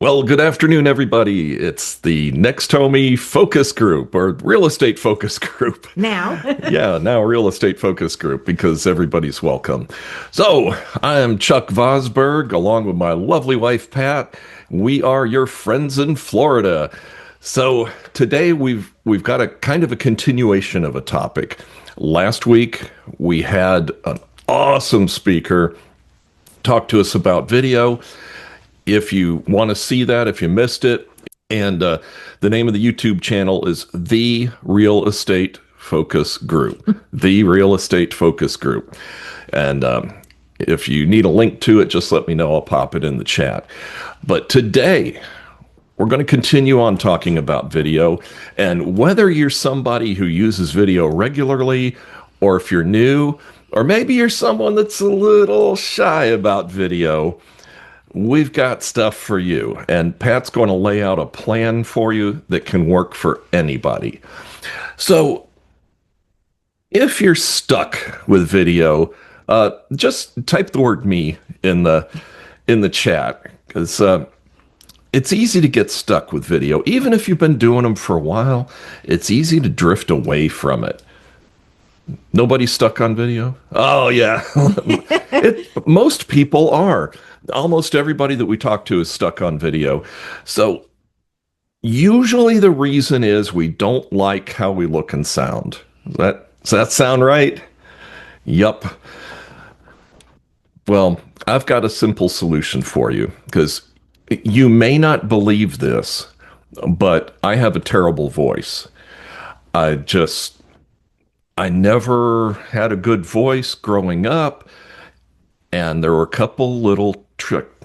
Well, good afternoon, everybody. It's the Next Homie Focus Group or Real Estate Focus Group. Now. Yeah, now Real Estate Focus Group because everybody's welcome. So, I am Chuck Vosberg along with my lovely wife, Pat. We are your friends in Florida. So, today we've got a kind of a continuation of a topic. Last week, we had an awesome speaker talk to us about video. If you want to see that, if you missed it, and the name of the YouTube channel is The Real Estate Focus Group. The Real Estate Focus Group. And if you need a link to it, just let me know. I'll pop it in the chat. But today, we're going to continue on talking about video. And whether you're somebody who uses video regularly, or if you're new, or maybe you're someone that's a little shy about video, we've got stuff for you, and Pat's going to lay out a plan for you that can work for anybody. So, if you're stuck with video, just type the word "me" in the chat because it's easy to get stuck with video. Even if you've been doing them for a while, it's easy to drift away from it. Nobody stuck on video? Oh, yeah. Most people are. Almost everybody that we talk to is stuck on video. So usually the reason is we don't like how we look and sound. Does that sound right? Yup. Well, I've got a simple solution for you because you may not believe this, but I have a terrible voice. I never had a good voice growing up, and there were a couple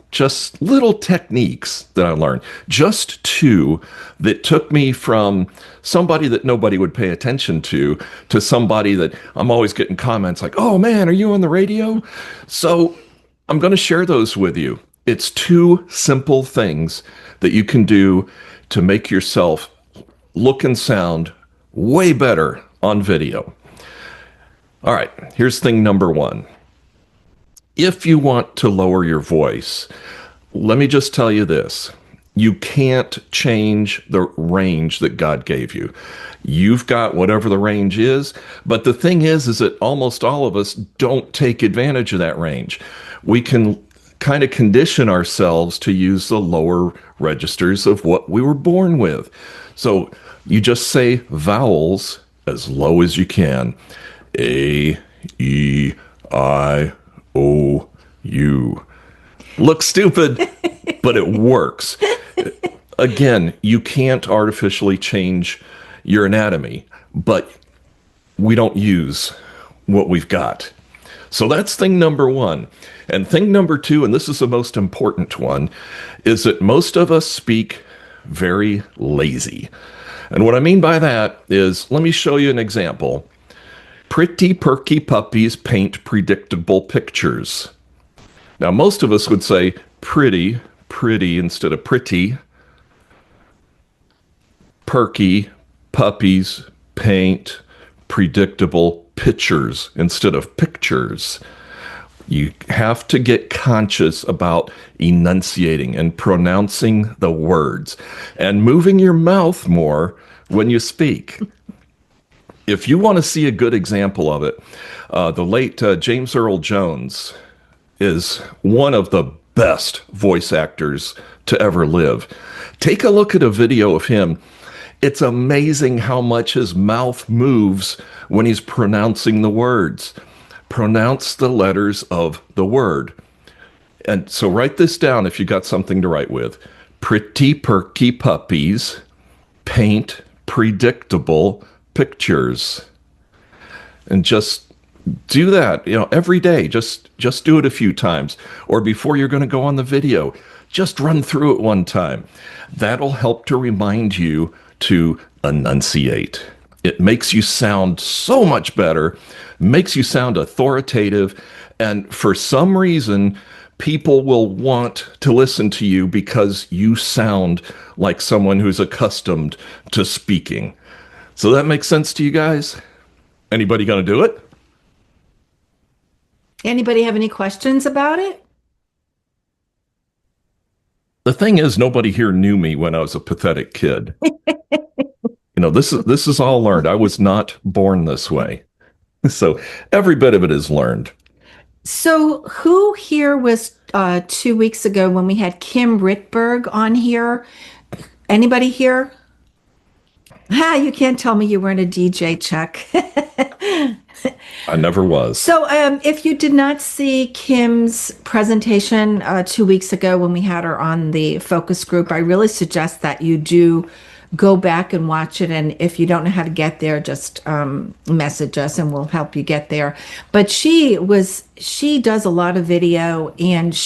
just little techniques that I learned. Just two that took me from somebody that nobody would pay attention to somebody that I'm always getting comments like, "Oh man, are you on the radio?" So I'm going to share those with you. It's two simple things that you can do to make yourself look and sound way better on video. All right, here's thing number one. If you want to lower your voice, let me just tell you this. You can't change the range that God gave you. You've got whatever the range is, but the thing is that almost all of us don't take advantage of that range. We can kind of condition ourselves to use the lower registers of what we were born with. So you just say vowels as low as you can. A, E, I, O, U. Looks stupid, but it works. Again, you can't artificially change your anatomy, but we don't use what we've got. So that's thing number one. And thing number two, and this is the most important one, is that most of us speak very lazy. And what I mean by that is, let me show you an example. Pretty perky puppies paint predictable pictures. Now, most of us would say pretty instead of pretty. Perky puppies paint predictable pictures instead of pictures. You have to get conscious about enunciating and pronouncing the words and moving your mouth more when you speak. If you want to see a good example of it, the late James Earl Jones is one of the best voice actors to ever live. Take a look at a video of him. It's amazing how much his mouth moves when he's pronouncing the words. Pronounce the letters of the word. And so write this down if you got something to write with. Pretty perky puppies paint predictable pictures. And just do that, every day. Just do it a few times. Or before you're going to go on the video, just run through it one time. That'll help to remind you to enunciate. It makes you sound so much better, makes you sound authoritative, and for some reason, people will want to listen to you because you sound like someone who's accustomed to speaking. So that makes sense to you guys? Anybody gonna do it? Anybody have any questions about it? The thing is, nobody here knew me when I was a pathetic kid. This is all learned. I was not born this way. So every bit of it is learned. So, who here was 2 weeks ago when we had Kim Ritberg on here? Anybody here? Ha, you can't tell me you weren't a DJ, Chuck. I never was. So, if you did not see Kim's presentation 2 weeks ago when we had her on the focus group, I really suggest that you do go back and watch it. And if you don't know how to get there, just message us and we'll help you get there. But she does a lot of video, and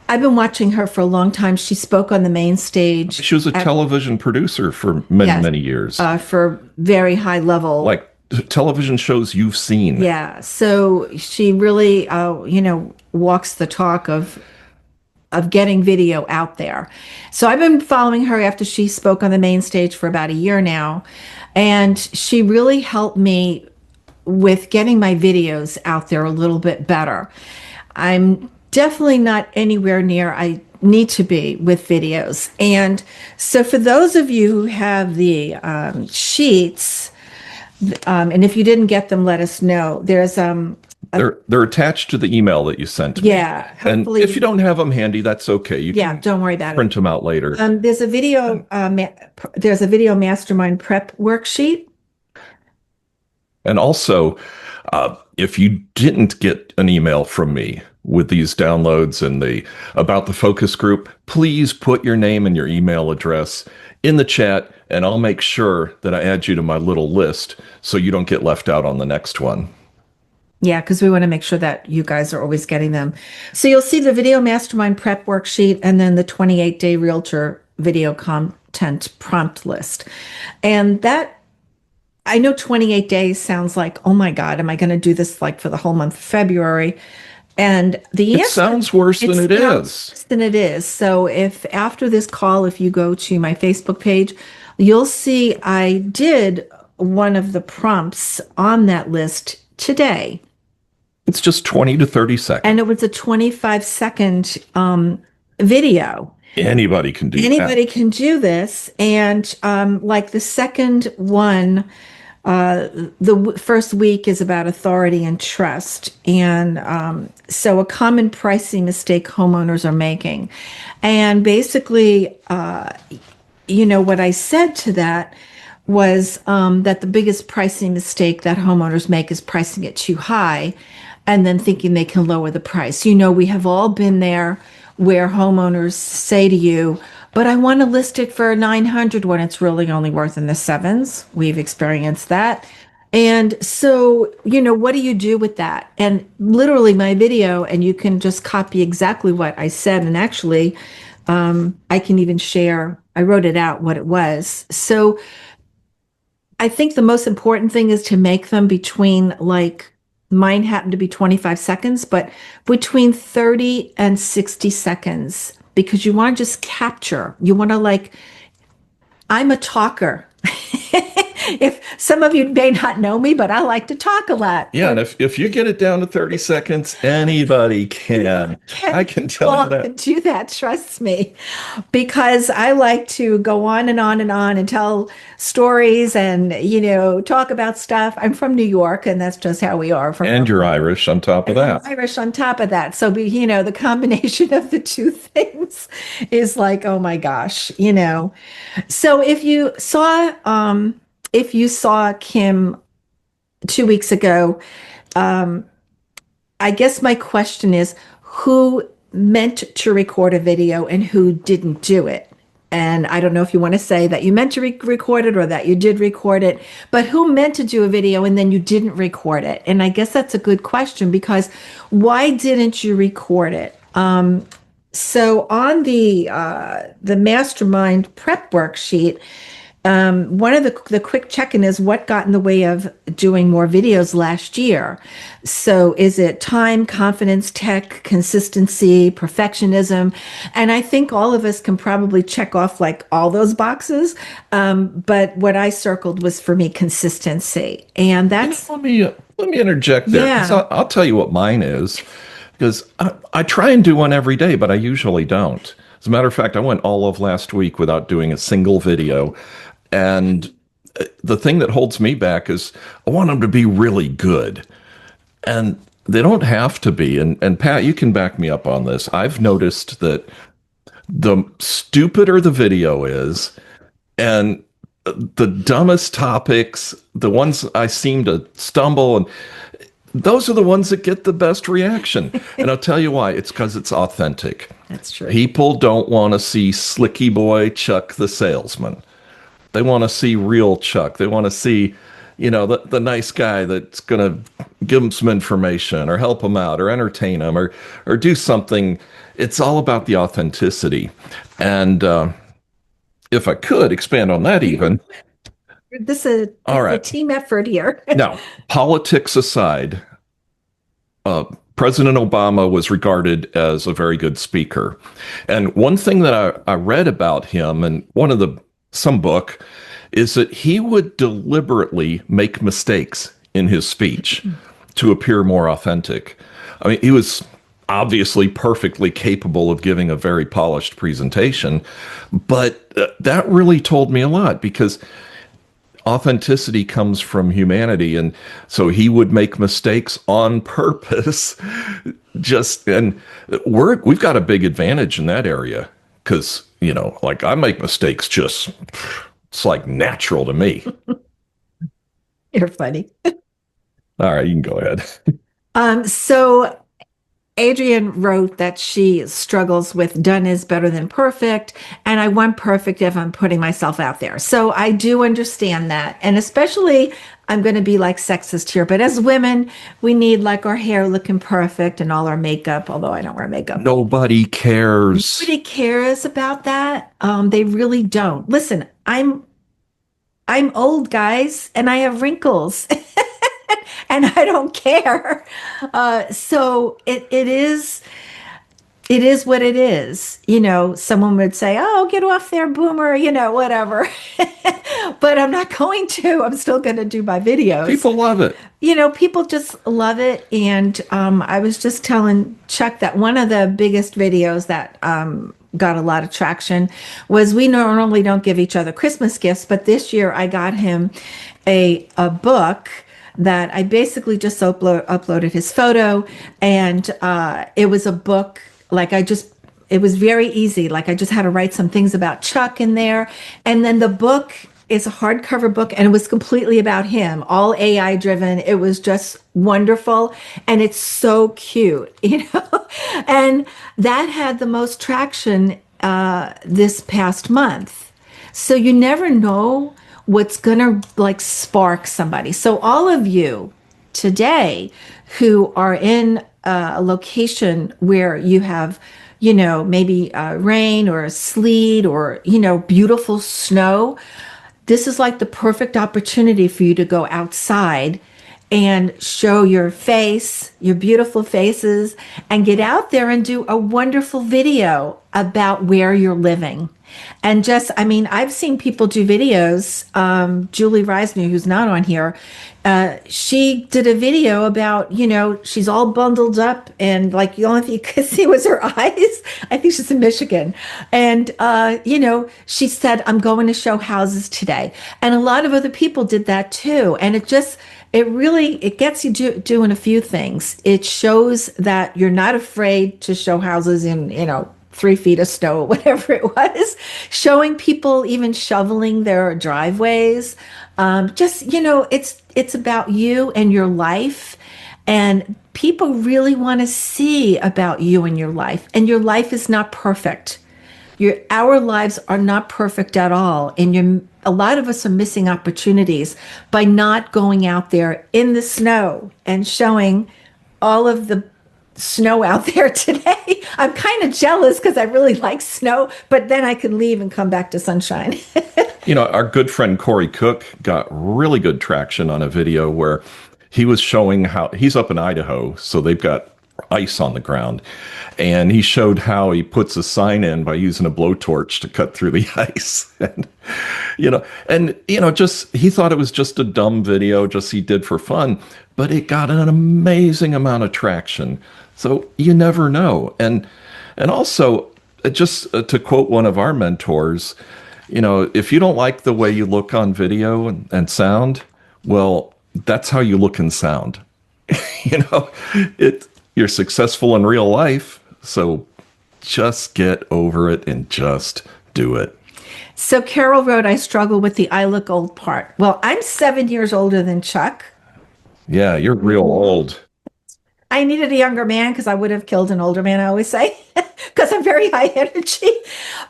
I've been watching her for a long time. She spoke on the main stage. She was a television producer for many, Yes, many years. for very high level. Like television shows you've seen. Yeah, so she really, walks the talk of getting video out there. So I've been following her after she spoke on the main stage for about a year now, and she really helped me with getting my videos out there a little bit better. I'm definitely not anywhere near I need to be with videos. And so for those of you who have the sheets, and if you didn't get them, let us know. There's They're attached to the email that you sent me. yeah, And hopefully, if you don't have them handy, that's okay. You yeah, can don't worry about it. print them out later. There's a video mastermind prep worksheet. And also, if you didn't get an email from me with these downloads and about the focus group, please put your name and your email address in the chat, and I'll make sure that I add you to my little list so you don't get left out on the next one. Yeah, because we want to make sure that you guys are always getting them. So you'll see the video mastermind prep worksheet and then the 28-day realtor video content prompt list. And that, I know 28 days sounds like, oh my God, am I going to do this like for the whole month of February? And the It answer, sounds worse than it sounds is. worse than it is. So if after this call, if you go to my Facebook page, you'll see I did one of the prompts on that list today. It's just 20 to 30 seconds. And it was a 25-second video. Anybody can do that. Anybody can do this. And like the second one, the first week is about authority and trust. And so a common pricing mistake homeowners are making. And basically, what I said to that was that the biggest pricing mistake that homeowners make is pricing it too high and then thinking they can lower the price. We have all been there where homeowners say to you, but I want to list it for 900 when it's really only worth in the sevens. We've experienced that. And so, what do you do with that? And literally my video, and you can just copy exactly what I said. And actually, I can even share, I wrote it out what it was. So I think the most important thing is to make them between, like, mine happened to be 25 seconds, but between 30 and 60 seconds, because you want to just capture, you want to I'm a talker. If some of you may not know me, but I like to talk a lot. Yeah, and if you get it down to 30 seconds, anybody can. I can tell you that. Do that, trust me, because I like to go on and on and on and tell stories and, talk about stuff. I'm from New York, and that's just how we are. And you're Irish on top of that. Irish on top of that. So, the combination of the two things is like, oh my gosh, So if you saw Kim 2 weeks ago, I guess my question is who meant to record a video and who didn't do it? And I don't know if you want to say that you meant to record it or that you did record it, but who meant to do a video and then you didn't record it? And I guess that's a good question, because why didn't you record it? So on the mastermind prep worksheet, one of the quick check-in is what got in the way of doing more videos last year. So is it time, confidence, tech, consistency, perfectionism? And I think all of us can probably check off like all those boxes. But what I circled was, for me, consistency. And that's... Let me interject there. Yeah. 'Cause I'll tell you what mine is, because I try and do one every day, but I usually don't. As a matter of fact, I went all of last week without doing a single video. And the thing that holds me back is I want them to be really good. And they don't have to be. And Pat, you can back me up on this. I've noticed that the stupider the video is, and the dumbest topics, the ones I seem to stumble, and those are the ones that get the best reaction. And I'll tell you why. It's because it's authentic. That's true. People don't want to see Slicky Boy Chuck the salesman. They want to see real Chuck. They want to see, the nice guy that's going to give them some information or help them out or entertain them or do something. It's all about the authenticity. And if I could expand on that even. This is All right. a team effort here. Now, politics aside, President Obama was regarded as a very good speaker. And one thing that I read about him in some book is that he would deliberately make mistakes in his speech to appear more authentic. I mean, he was obviously perfectly capable of giving a very polished presentation, but that really told me a lot because authenticity comes from humanity. And so he would make mistakes on purpose. We've got a big advantage in that area because, like I make mistakes it's like natural to me. You're funny. All right, you can go ahead. So Adrienne wrote that she struggles with done is better than perfect. And I want perfect if I'm putting myself out there. So I do understand that. And especially, I'm going to be like sexist here, but as women, we need like our hair looking perfect and all our makeup, although I don't wear makeup. Nobody cares. Nobody cares about that. They really don't. Listen, I'm old, guys, and I have wrinkles. And I don't care. So it is what it is. Someone would say, oh, get off there, boomer, whatever. But I'm not going to. I'm still going to do my videos. People love it. People just love it. And I was just telling Chuck that one of the biggest videos that got a lot of traction was we normally don't give each other Christmas gifts, but this year I got him a book that I basically just uploaded his photo, and it was a book, it was very easy. Like I just had to write some things about Chuck in there. And then the book is a hardcover book, and it was completely about him, all AI driven. It was just wonderful. And it's so cute, and that had the most traction this past month. So you never know what's gonna spark somebody. So all of you today who are in a location where you have, maybe rain or sleet or, beautiful snow, this is like the perfect opportunity for you to go outside and show your face, your beautiful faces, and get out there and do a wonderful video about where you're living. And I've seen people do videos. Julie Reisner, who's not on here, she did a video about, she's all bundled up and the only thing you could see was her eyes. I think she's in Michigan. And, she said, I'm going to show houses today. And a lot of other people did that too. And it gets you doing a few things. It shows that you're not afraid to show houses in, 3 feet of snow, whatever it was, showing people even shoveling their driveways. It's about you and your life. And people really want to see about you and your life. And your life is not perfect. Our lives are not perfect at all. And a lot of us are missing opportunities by not going out there in the snow and showing all of the snow out there today. I'm kind of jealous because I really like snow, but then I can leave and come back to sunshine. Our good friend Corey Cook got really good traction on a video where he was showing how he's up in Idaho, so they've got ice on the ground, and he showed how he puts a sign in by using a blowtorch to cut through the ice. And he thought it was just a dumb video, just he did for fun, but it got an amazing amount of traction. So you never know. And also, just to quote one of our mentors, if you don't like the way you look on video and sound, well, that's how you look and sound. you know, you're successful in real life, so just get over it and just do it. So Carol wrote, I struggle with the I look old part. Well, I'm 7 years older than Chuck. Yeah, you're real old. I needed a younger man because I would have killed an older man, I always say, because I'm very high energy.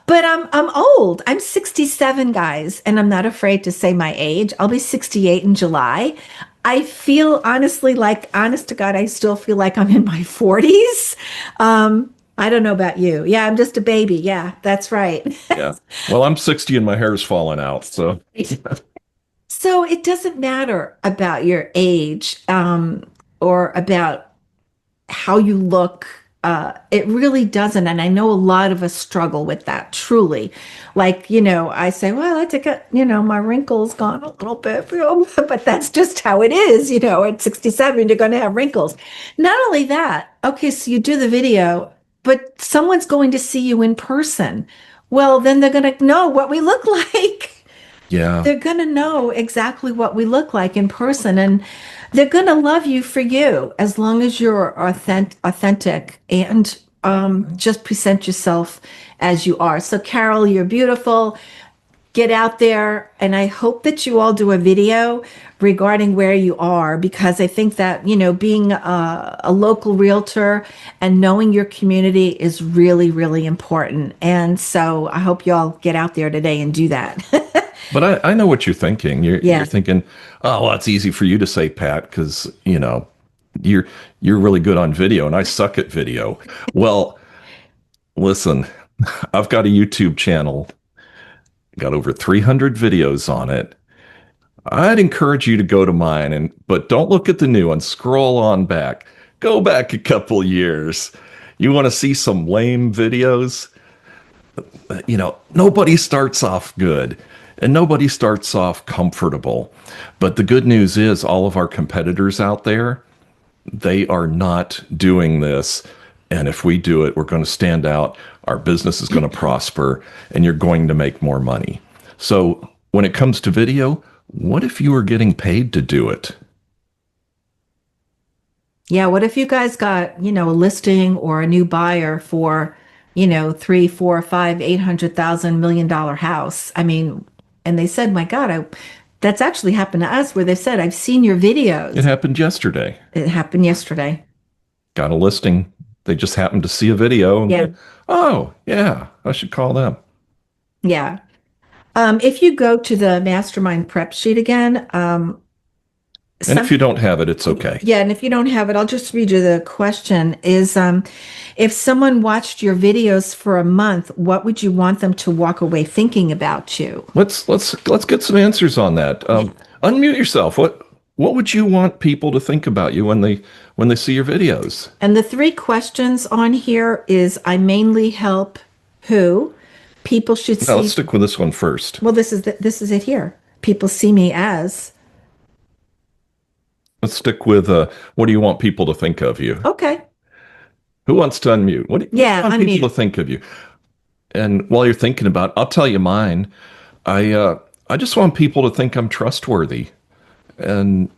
But I'm old. I'm 67, guys, and I'm not afraid to say my age. I'll be 68 in July. I feel honestly like, honest to God, I still feel like I'm in my 40s. I don't know about you. Yeah, I'm just a baby. Yeah, that's right. Yeah. Well, I'm 60 and my hair's falling out. So, So it doesn't matter about your age or about how you look. It really doesn't. And I know a lot of us struggle with that, truly. Like, I say, well, I think, my wrinkles gone a little bit, but that's just how it is. At 67, you're going to have wrinkles. Not only that, okay, so you do the video, but someone's going to see you in person. Well, then they're going to know what we look like. yeah. They're going to know exactly what we look like in person, and they're going to love you for you as long as you're authentic and just present yourself as you are. So, Carol, you're beautiful. Get out there, and I hope that you all do a video regarding where you are, because I think that, being a local realtor and knowing your community is really, really important. And so I hope you all get out there today and do that. But I know what you're thinking. You're Yeah. thinking, oh, well, it's easy for you to say, Pat, because, you're really good on video and I suck at video. Well, listen, I've got a YouTube channel, got over 300 videos on it. I'd encourage you to go to mine, but don't look at the new one. Scroll on back. Go back a couple years. You want to see some lame videos? Nobody starts off good and nobody starts off comfortable. But the good news is all of our competitors out there, they are not doing this. And if we do it, we're going to stand out. Our business is going to prosper and you're going to make more money. So when it comes to video, what if you were getting paid to do it? Yeah, what if you guys got, a listing or a new buyer for, three, four, five, 800,000 $1 million house? I mean, and they said, my God, that's actually happened to us where they said, I've seen your videos. It happened yesterday. It happened yesterday. Got a listing. They just happened to see a video. And Yeah. go, oh, yeah, I should call them. Yeah. If you go to the mastermind prep sheet again, And if you don't have it, it's okay. yeah, and if you don't have it, I'll just read you the question is, if someone watched your videos for a month, what would you want them to walk away thinking about you? Let's get some answers on that. Unmute yourself. What would you want people to think about you when they see your videos? And the 3 questions on here is, I mainly help who? People should Now, see. let's stick with this one first. Well, this is it here. People see me as. Let's stick with what do you want people to think of you? Okay. Who wants to unmute? What do you Yeah, want unmute. people to think of you? And while you're thinking about it, I'll tell you mine. I just want people to think I'm trustworthy. And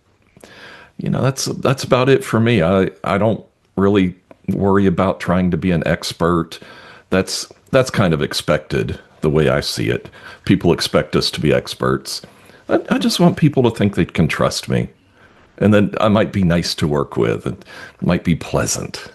that's about it for me. I don't really worry about trying to be an expert. That's kind of expected the way I see it. People expect us to be experts. I just want people to think they can trust me. And then I might be nice to work with. It might be pleasant.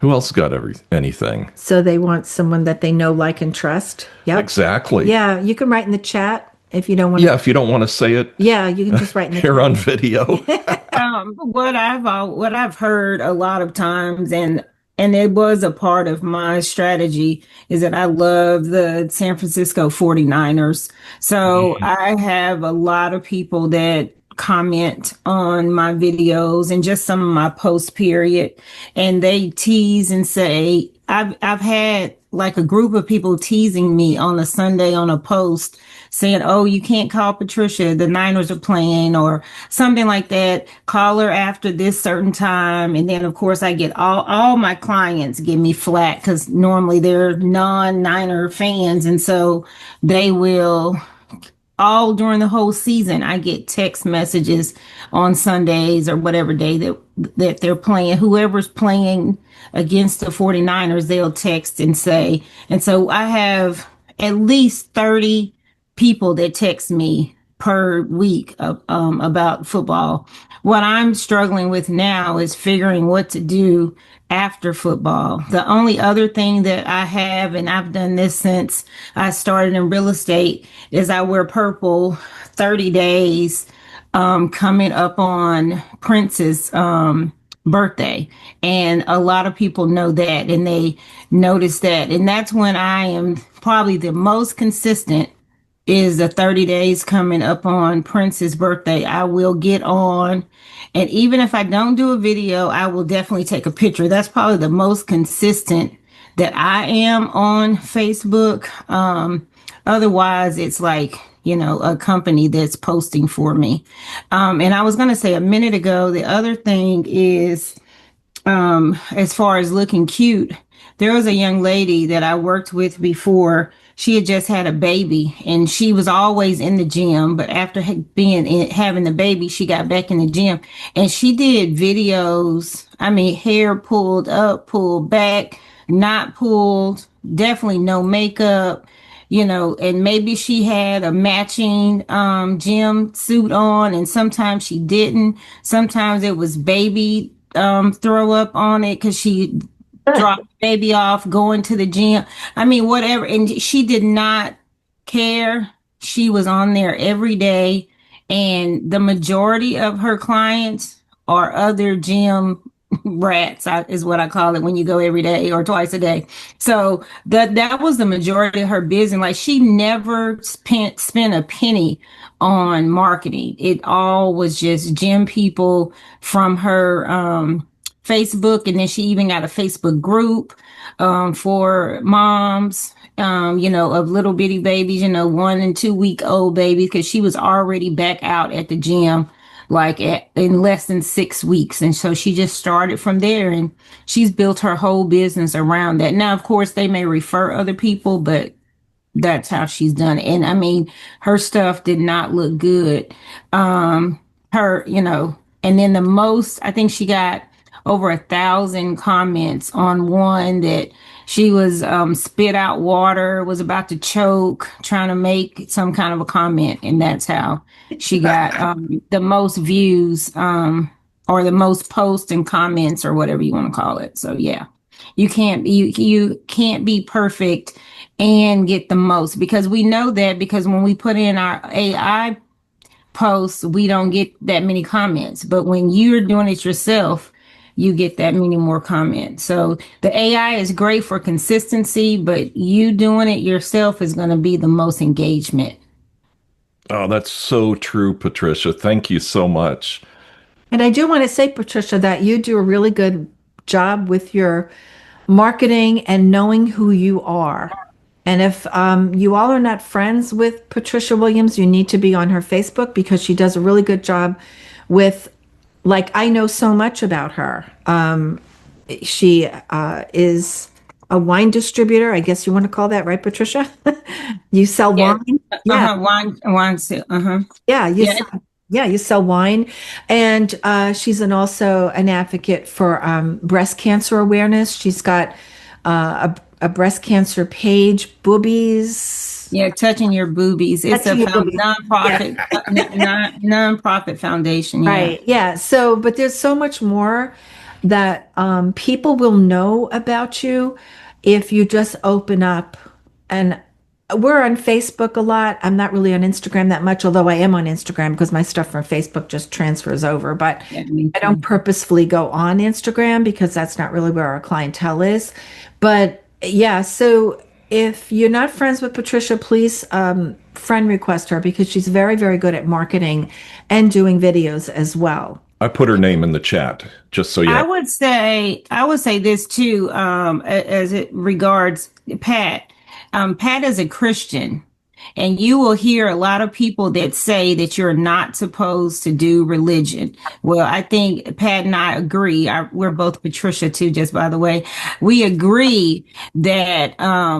Who else got anything? So they want someone that they know, like, and trust. Yep. Exactly. Yeah, you can write in the chat if you don't want to. Yeah, if you don't want to say it Yeah, you can just write in the here on video. What I've heard a lot of times, and it was a part of my strategy, is that I love the San Francisco 49ers. So I have a lot of people that comment on my videos and just some of my posts, period. And they tease and say, I've had like a group of people teasing me on a Sunday on a post saying, "Oh, you can't call Patricia. The Niners are playing," or something like that. Call her after this certain time. And then of course I get all my clients give me flack because normally they're non-Niner fans. And so they will all during the whole season, I get text messages on Sundays or whatever day that they're playing. Whoever's playing against the 49ers, they'll text and say. And so I have at least 30 people that text me per week about football. What I'm struggling with now is figuring what to do after football. The only other thing that I have, and I've done this since I started in real estate, is I wear purple 30 days coming up on Prince's birthday. And a lot of people know that and they notice that. And that's when I am probably the most consistent is the 30 days coming up on Prince's birthday. I will get on, and even if I don't do a video, I will definitely take a picture. That's probably the most consistent that I am on Facebook. Otherwise, it's like, a company that's posting for me. And I was going to say a minute ago, the other thing is, as far as looking cute, there was a young lady that I worked with before. She had just had a baby and she was always in the gym, but after having the baby, she got back in the gym and she did videos. I mean, hair pulled up, pulled back, not pulled, definitely no makeup, and maybe she had a matching gym suit on and sometimes she didn't. Sometimes it was baby throw up on it because she dropped the baby off going to the gym. I mean, whatever. And she did not care. She was on there every day. And the majority of her clients are other gym rats, is what I call it when you go every day or twice a day. So that was the majority of her business. Like she never spent a penny on marketing. It all was just gym people from her Facebook, and then she even got a Facebook group for moms, of little bitty babies, 1 and 2 week old babies, because she was already back out at the gym in less than 6 weeks. And so she just started from there and she's built her whole business around that. Now, of course, they may refer other people, but that's how she's done it. And I mean, her stuff did not look good. And then the most, I think she got over 1,000 comments on one that she was spit out water, was about to choke, trying to make some kind of a comment. And that's how she got the most views or the most posts and comments or whatever you want to call it. So yeah, you can't be perfect and get the most, because we know that because when we put in our AI posts, we don't get that many comments. But when you're doing it yourself, you get that many more comments. So the AI is great for consistency, but you doing it yourself is going to be the most engagement. Oh, that's so true, Patricia. Thank you so much. And I do want to say, Patricia, that you do a really good job with your marketing and knowing who you are. And if you all are not friends with Patricia Williams, you need to be on her Facebook because she does a really good job with, I know so much about her. She is a wine distributor. I guess you want to call that, right, Patricia? You sell wine? Yeah. Wine. Yeah, you sell wine. And she's also an advocate for breast cancer awareness. She's got a breast cancer page, Boobies. Yeah, touching your boobies. It's a nonprofit, nonprofit foundation. Yeah. Right. Yeah. So, but there's so much more that people will know about you if you just open up. And we're on Facebook a lot. I'm not really on Instagram that much, although I am on Instagram because my stuff from Facebook just transfers over. But I don't purposefully go on Instagram because that's not really where our clientele is. But yeah, so if you're not friends with Patricia, please friend request her because she's very, very good at marketing and doing videos as well. I put her name in the chat just so you. I would say this too, as it regards Pat. Pat is a Christian. And you will hear a lot of people that say that you're not supposed to do religion. Well, I think Pat and I agree. We're both Patricia too, just by the way. We agree that,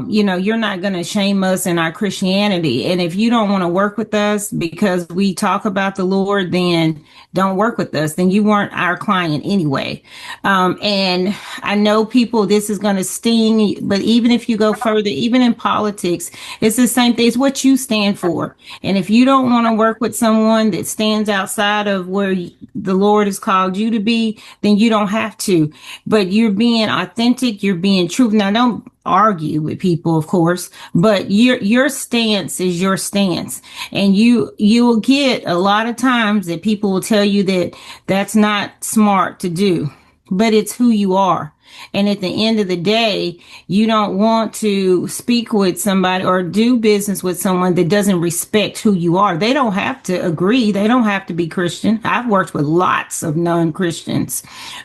you're not going to shame us in our Christianity. And if you don't want to work with us because we talk about the Lord, then don't work with us. Then you weren't our client anyway. And I know people, this is going to sting, but even if you go further, even in politics, it's the same thing. It's what you stand for. And if you don't want to work with someone that stands outside of where the Lord has called you to be, then you don't have to. But you're being authentic, you're being true. Now, don't argue with people, of course, but your stance is your stance. And you will get a lot of times that people will tell you that that's not smart to do, but it's who you are. And at the end of the day, you don't want to speak with somebody or do business with someone that doesn't respect who you are. They don't have to agree. They don't have to be Christian. I've worked with lots of non-Christians.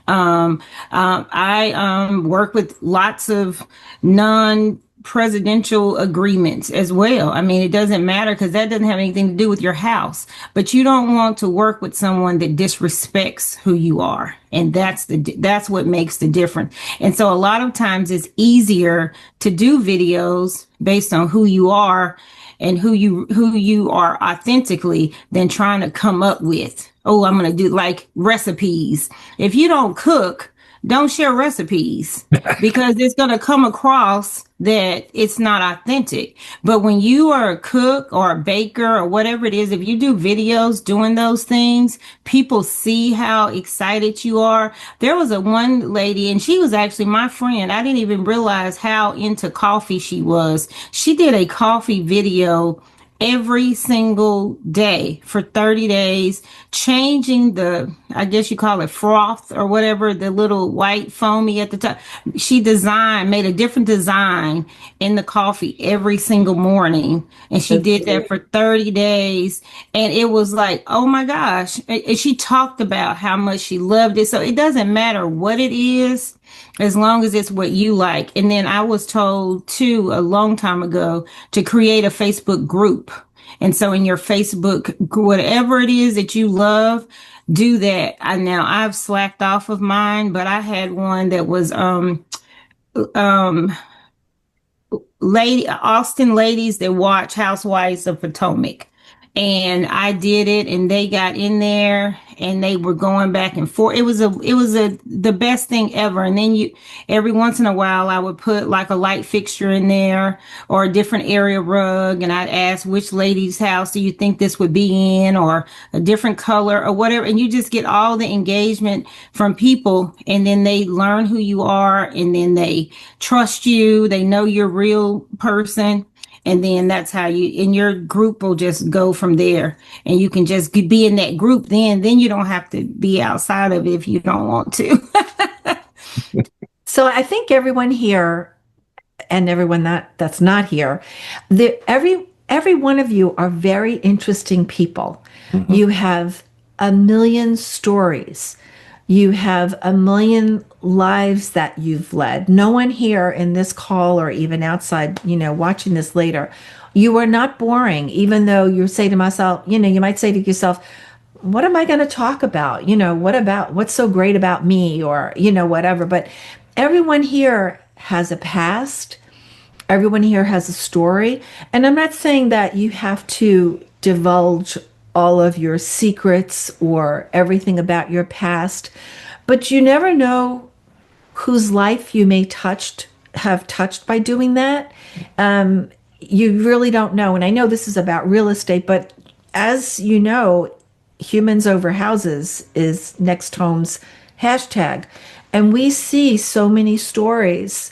I work with lots of non-presidential agreements as well. I mean, it doesn't matter because that doesn't have anything to do with your house, but you don't want to work with someone that disrespects who you are. And that's what makes the difference. And so a lot of times it's easier to do videos based on who you are and who you are authentically than trying to come up with, oh, I'm going to do like recipes. If you don't cook, don't share recipes because it's going to come across that it's not authentic. But when you are a cook or a baker or whatever it is, if you do videos doing those things, people see how excited you are. There was one lady, and she was actually my friend. I didn't even realize how into coffee she was. She did a coffee video every single day for 30 days, changing I guess you call it froth or whatever, the little white foamy at the top. She made a different design in the coffee every single morning. And she did that for 30 days. And it was like, oh my gosh. And she talked about how much she loved it. So it doesn't matter what it is, as long as it's what you like. And then I was told too, a long time ago, to create a Facebook group. And so in your Facebook, whatever it is that you love, do that. Now I've slacked off of mine, but I had one that was, Austin ladies that watch Housewives of Potomac. And I did it, and they got in there, and they were going back and forth. It was the best thing ever. And then every once in a while, I would put like a light fixture in there or a different area rug, and I'd ask which lady's house do you think this would be in, or a different color or whatever. And you just get all the engagement from people, and then they learn who you are, and then they trust you. They know you're a real person. And then that's how and your group will just go from there, and you can just be in that group. Then you don't have to be outside of it if you don't want to. So I think everyone here and everyone that's not here, every one of you are very interesting people. Mm-hmm. You have a million stories. You have a million lives that you've led. No one here in this call or even outside, watching this later, you are not boring, even though you say to myself, you might say to yourself, what am I going to talk about? What's so great about me, or, whatever. But everyone here has a past. Everyone here has a story. And I'm not saying that you have to divulge all of your secrets or everything about your past, but you never know whose life you may have touched by doing that. You really don't know. And I know this is about real estate, but as you know, Humans Over Houses is NextHome's hashtag. And we see so many stories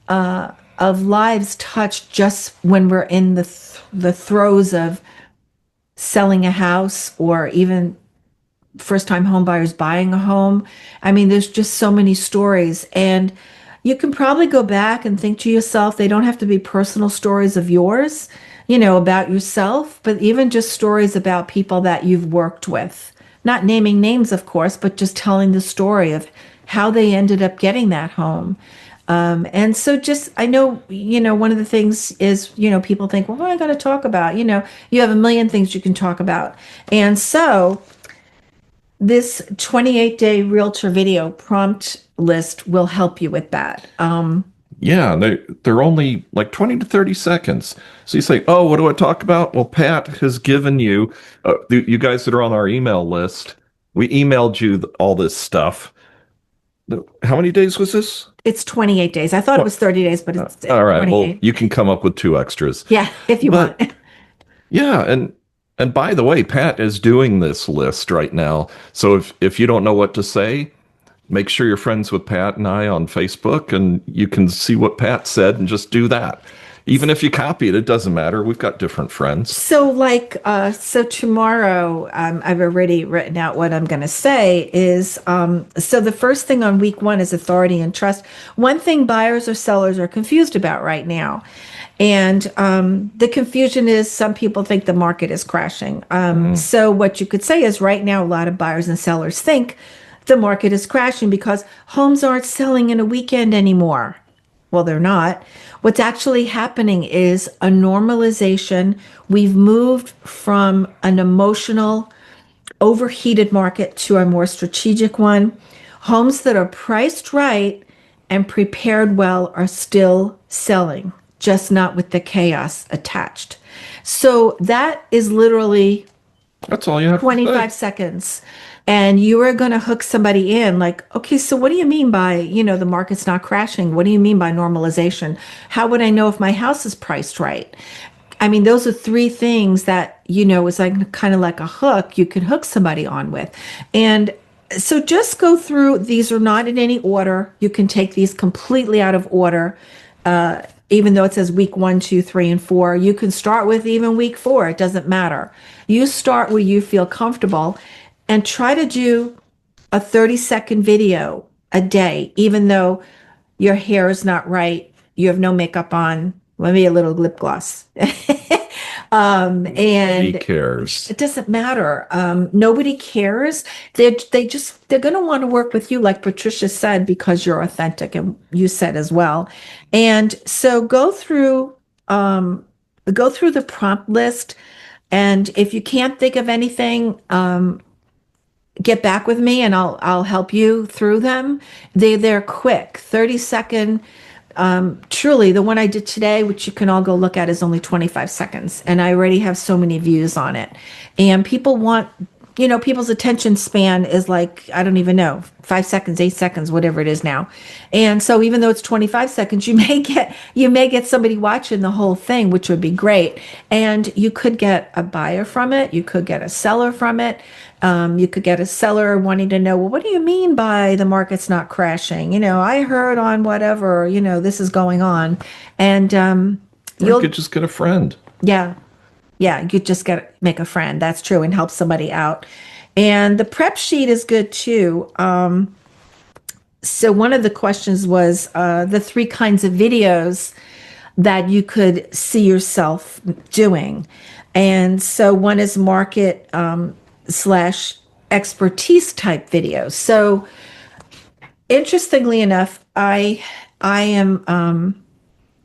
of lives touched just when we're in the throes of selling a house, or even first-time home buyers buying a home. I mean, there's just so many stories, and you can probably go back and think to yourself, they don't have to be personal stories of yours, about yourself, but even just stories about people that you've worked with. Not naming names, of course, but just telling the story of how they ended up getting that home. And so just, I know, one of the things is, people think, well, what am I going to talk about? You have a million things you can talk about. And so this 28-day realtor video prompt list will help you with that. Yeah, they're only like 20 to 30 seconds. So you say, "Oh, what do I talk about?" Well, Pat has given you, you guys that are on our email list, we emailed you all this stuff. How many days was this? It's 28 days. I thought it was 30 days, but it's All right. Well, 28. you can come up with two extras. Yeah, if you But want. yeah, and by the way, Pat is doing this list right now. So if you don't know what to say, make sure you're friends with Pat and I on Facebook, and you can see what Pat said and just do that. Even if you copy it, it doesn't matter. We've got different friends. So tomorrow, I've already written out what I'm going to say is, so the first thing on week one is authority and trust. One thing buyers or sellers are confused about right now. And the confusion is some people think the market is crashing. So what you could say is right now, a lot of buyers and sellers think the market is crashing because homes aren't selling in a weekend anymore. Well, they're not. What's actually happening is a normalization. We've moved from an emotional, overheated market to a more strategic one. Homes that are priced right and prepared well are still selling, just not with the chaos attached. So that is literally That's all you have to 25 say. seconds. And you are going to hook somebody in like, okay, so what do you mean by, the market's not crashing? What do you mean by normalization? How would I know if my house is priced right? I mean, those are three things that, is like kind of like a hook you can hook somebody on with. And so just go through, these are not in any order. You can take these completely out of order. Even though it says week 1, 2, 3, and 4, you can start with even week 4. It doesn't matter. You start where you feel comfortable and try to do a 30-second video a day, even though your hair is not right, you have no makeup on, maybe a little lip gloss. He And cares. it doesn't matter. Nobody cares. They're going to want to work with you, like Patricia said, because you're authentic, and you said as well. And so go through the prompt list, and if you can't think of anything, get back with me, and I'll help you through them. They're quick, 30-second. Truly, the one I did today, which you can all go look at, is only 25 seconds. And I already have so many views on it. And people want, people's attention span is like, I don't even know, 5 seconds, 8 seconds, whatever it is now. And so even though it's 25 seconds, you may get somebody watching the whole thing, which would be great. And you could get a buyer from it. You could get a seller from it. You could get a seller wanting to know, well, what do you mean by the market's not crashing? I heard on whatever, this is going on. And Or you could just get a friend. yeah, yeah, you just got to make a friend. That's true, and help somebody out. And the prep sheet is good too. So one of the questions was the 3 kinds of videos that you could see yourself doing. And so one is market slash expertise type videos. So interestingly enough, I am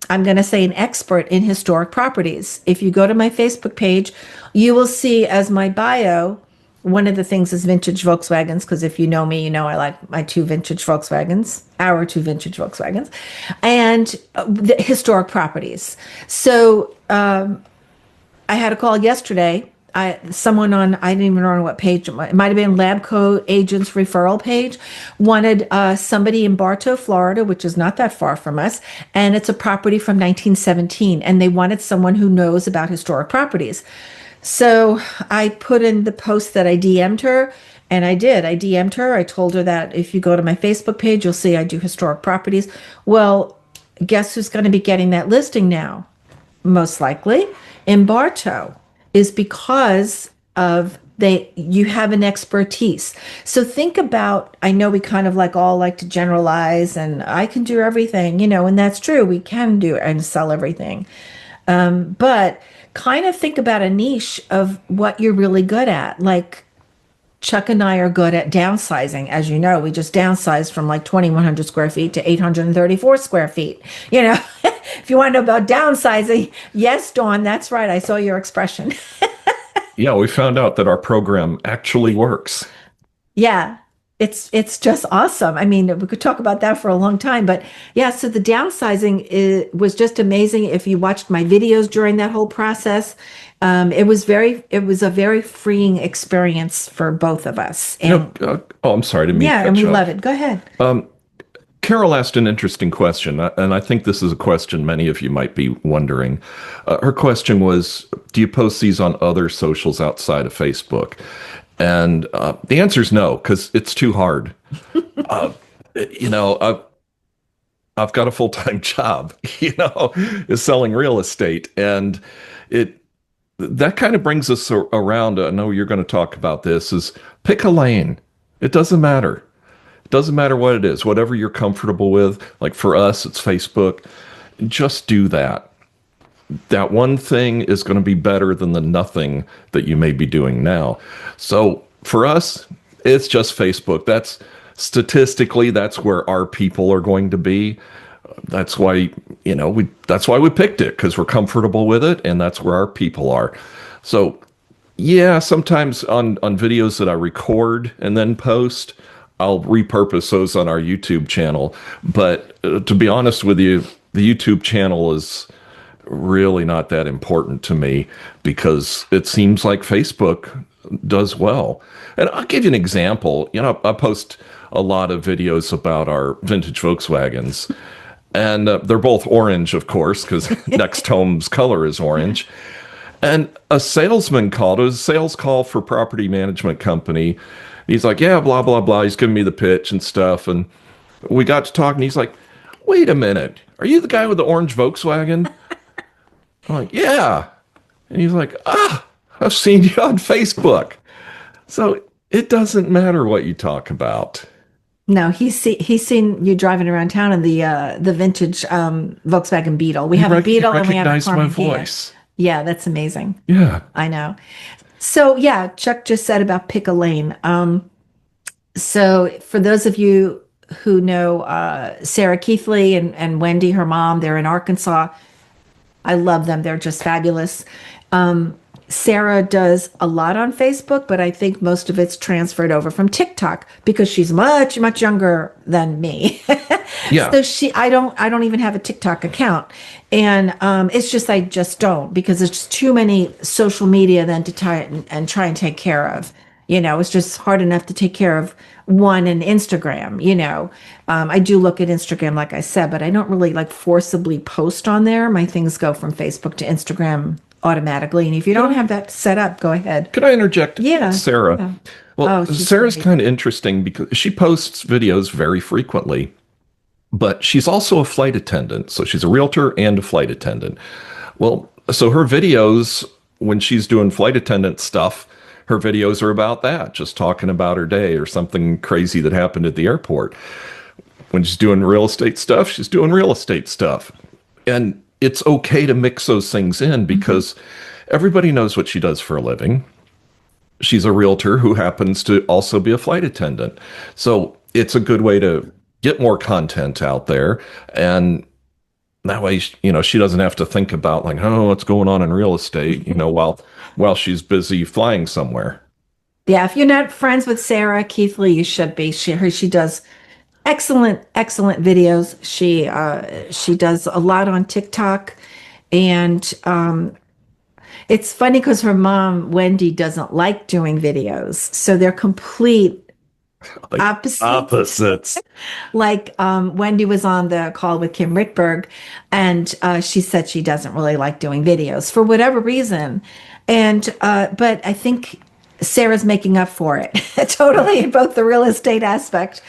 I'm going to say an expert in historic properties. If you go to my Facebook page, you will see as my bio, one of the things is vintage Volkswagens, because if you know me, you know I like my 2 vintage Volkswagens, our 2 vintage Volkswagens, and the historic properties. So I had a call yesterday. Someone on, I didn't even know what page, it might have been Labco Agents Referral page, wanted somebody in Bartow, Florida, which is not that far from us, and it's a property from 1917, and they wanted someone who knows about historic properties. So I put in the post that I DM'd her, and I did. I DM'd her. I told her that if you go to my Facebook page, you'll see I do historic properties. Well, guess who's going to be getting that listing now? Most likely in Bartow, is because of you have an expertise. So think about, I know we kind of all like to generalize and I can do everything, and that's true. We can do and sell everything. But kind of think about a niche of what you're really good at. Like Chuck and I are good at downsizing. As you know, we just downsized from like 2,100 square feet to 834 square feet. You know, if you want to know about downsizing, yes, Dawn, that's right. I saw your expression. Yeah, we found out that our program actually works. Yeah, it's just awesome. I mean, we could talk about that for a long time, but yeah, so the was just amazing. If you watched my videos during that whole process, it was a very freeing experience for both of us. And Oh, I'm sorry to meet yeah, and we love it. Go ahead. Carol asked an interesting question, and I think this is a question many of you might be wondering. Her question was, do you post these on other socials outside of Facebook? And the answer is no, because it's too hard. uh, you know, I've got a full-time job, is selling real estate. And that kind of brings us around. I know you're going to talk about this, is pick a lane. It doesn't matter. It doesn't matter what it is, whatever you're comfortable with. Like for us, it's Facebook. Just do that. That one thing is going to be better than the nothing that you may be doing now. So for us, it's just Facebook. That's statistically, that's where our people are going to be. That's why, that's why we picked it, because we're comfortable with it, and that's where our people are. So yeah, sometimes on videos that I record and then post, I'll repurpose those on our YouTube channel. But to be honest with you, the YouTube channel is really not that important to me, because it seems like Facebook does well. And I'll give you an example. I post a lot of videos about our vintage Volkswagens, and they're both orange, of course, because Next Home's color is orange. And a salesman called. It was a sales call for property management company. He's like, yeah, blah, blah, blah. He's giving me the pitch and stuff. And we got to talking. He's like, wait a minute. Are you the guy with the orange Volkswagen? I'm like, yeah. And he's like, I've seen you on Facebook. So it doesn't matter what you talk about. No, he's seen you driving around town in the vintage Volkswagen Beetle. We have a Beetle and we have a Carmen my voice. Yeah, that's amazing. Yeah. I know. So yeah, Chuck just said about pick a lane. So for those of you who know Sarah Keithley and Wendy, her mom, they're in Arkansas. I love them. They're just fabulous. Sarah does a lot on Facebook, but I think most of it's transferred over from TikTok because she's much, much younger than me. Yeah. So I don't even have a TikTok account. And it's just, I just don't, because it's just too many social media then to try and take care of. It's just hard enough to take care of one in Instagram, I do look at Instagram, like I said, but I don't really like forcibly post on there. My things go from Facebook to Instagram automatically. And if you don't have that set up, go ahead. Could I interject? Yeah. Sarah. Yeah. Well, Sarah's kind of interesting because she posts videos very frequently, but she's also a flight attendant. So she's a realtor and a flight attendant. Well, so her videos, when she's doing flight attendant stuff, her videos are about that, just talking about her day or something crazy that happened at the airport. When she's doing real estate stuff, she's doing real estate stuff. And it's okay to mix those things in because everybody knows what she does for a living. She's a realtor who happens to also be a flight attendant. So it's a good way to get more content out there. And that way, she doesn't have to think about like, oh, what's going on in real estate, while she's busy flying somewhere. Yeah, if you're not friends with Sarah Keithley, you should be. She does excellent videos. She does a lot on TikTok, and it's funny because her mom Wendy doesn't like doing videos, so they're complete opposites. Like Wendy was on the call with Kim Rickberg, and she said she doesn't really like doing videos for whatever reason, and but I think Sarah's making up for it totally in both the real estate aspect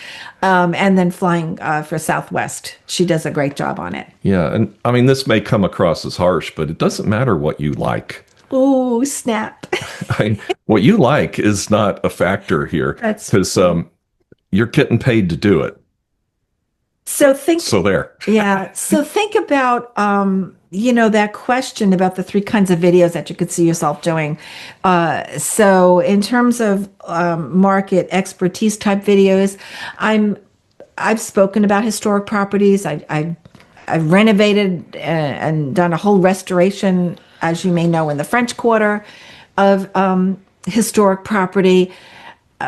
and then flying for Southwest. She does a great job on it. Yeah, and I mean, this may come across as harsh, but it doesn't matter what you like. Ooh, snap. What you like is not a factor here because you're getting paid to do it. So there. Yeah. So think about that question about the three kinds of videos that you could see yourself doing. So in terms of market expertise type videos, I've spoken about historic properties. I've renovated and done a whole restoration, as you may know, in the French Quarter of historic property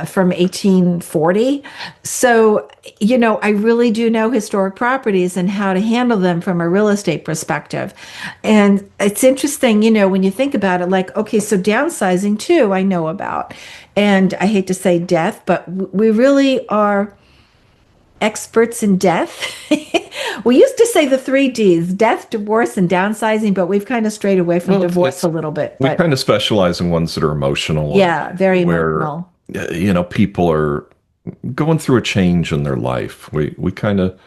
from 1840. So, I really do know historic properties and how to handle them from a real estate perspective. And it's interesting, when you think about it, like, okay, so downsizing too, I know about. And I hate to say death, but we really are experts in death. We used to say the three Ds: death, divorce, and downsizing, but we've kind of strayed away from divorce a little bit. We But kind of specialize in ones that are emotional. yeah, very where, emotional. people are going through a change in their life. We kind of,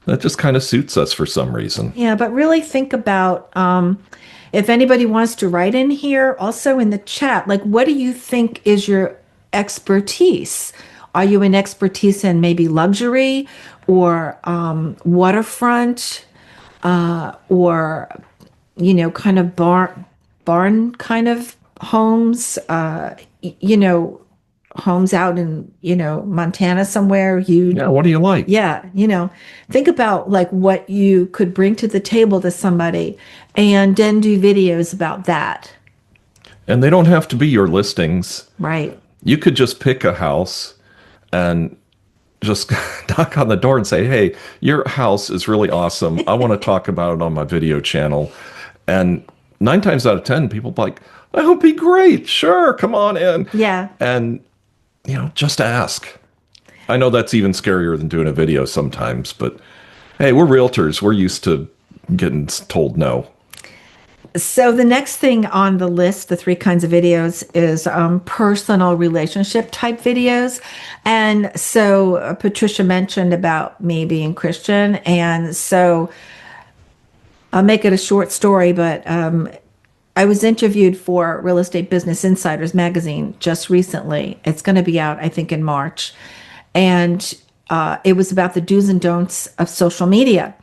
that just kind of suits us for some reason. Yeah, but really think about if anybody wants to write in here, also in the chat, like, what do you think is your expertise? Are you an expertise in maybe luxury or waterfront or, kind of barn kind of homes, homes out in, Montana somewhere, huge. Yeah, what do you like? Yeah, think about like what you could bring to the table to somebody and then do videos about that. And they don't have to be your listings. Right. You could just pick a house and just knock on the door and say, hey, your house is really awesome. I want to talk about it on my video channel. And 9 times out of 10, people are like, that would be great. Sure, come on in. Yeah. And, just ask. I know that's even scarier than doing a video sometimes, but hey, we're realtors. We're used to getting told no. So the next thing on the list, the three kinds of videos, is personal relationship type videos. And so Patricia mentioned about me being Christian. And so I'll make it a short story, but I was interviewed for Real Estate Business Insiders magazine just recently. It's going to be out, I think, in March. And it was about the do's and don'ts of social media.